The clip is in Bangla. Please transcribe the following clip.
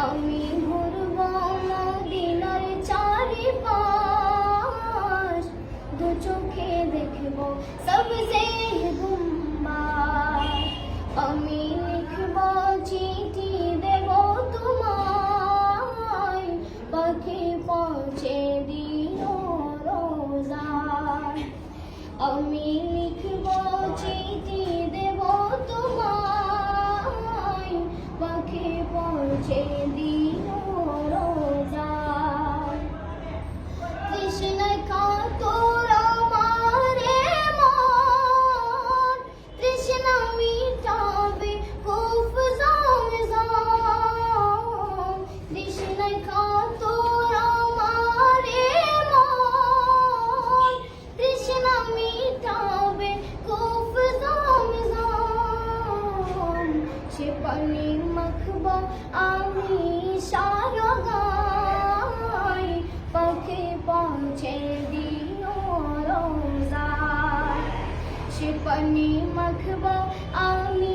আমি ঘুরবো মদিনার চারিপাশ, দু চোখে দেখবো সবসে গুম্বাদ। আমি লিখবো চিঠি দেব তোমায়, পাখি পৌঁছে দিও রোজায়। আমি লিখবো চিঠি দেব তোমায়, পাখি পৌঁছে দিও রোজায়। তৃষ্ণায় কাতর আমারে মন, তৃষ্ণা মিটাবে কুফ জামজাম। তৃষ্ণায় কাতর আমারে মন, তৃষ্ণা মিটাবে কুফ জামজাম। সে পানি মাখবো আমি সারা গায়, পাখি পৌঁছে দিও রোজায়। সে পানি মাখবো আমি